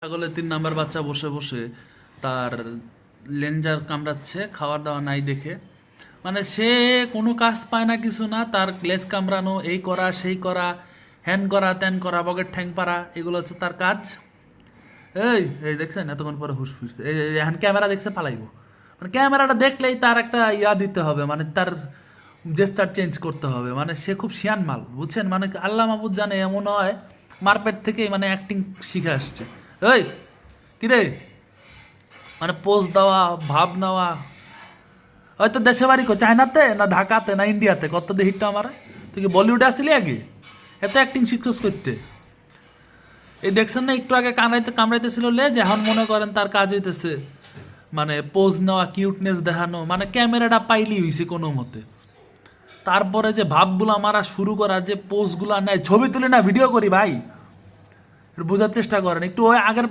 ছাগলের ৩ নাম্বার বাচ্চা বসে বসে তার লেঞ্জার কামড়াচ্ছে খাওয়ার দাওয়া নাই দেখে। মানে সে কোনো কাজ পায় না, কিছু না, তার লেজ কামড়ানো, এই করা সেই করা, হ্যান করা ত্যান করা, বকের ঠ্যাং পাড়া, এগুলো হচ্ছে তার কাজ। এই এই দেখছেন এতক্ষণ পরে হুশ ফিরছে, এই এখন ক্যামেরা দেখছে পালাইবো। মানে ক্যামেরাটা দেখলেই তার একটা দিতে হবে, মানে তার জেস্টার চেঞ্জ করতে হবে। মানে সে খুব শিয়ান মাল, বুঝছেন? মানে আল্লাহ মাহবুদ জানে, এমন হয় মারপেট থেকেই মানে অ্যাক্টিং শিখে আসছে। এই কিরে, মানে পোজ দেওয়া, ভাব নেওয়া। হয়তো দেশে বাড়ি চায়নাতে না ঢাকাতে না ইন্ডিয়াতে, কত দিয়ে হিটটা আমার। তুই কি বলিউডে আসলি আগে এত অ্যাক্টিং শিখছস করতে? এই দেখছেন না একটু আগে কামড়াইতেছিল লেজ, এখন মনে করেন তার কাজ হইতেছে মানে পোজ নেওয়া, কিউটনেস দেখানো, মানে ক্যামেরাটা পাইলি হইছে কোনো মতে। তারপরে যে ভাবগুলা মারা শুরু করা, যে পোজগুলা নেয়, ছবি তুলি না ভিডিও করি ভাই, একটু বোঝার চেষ্টা করেন একটু। ওই আগের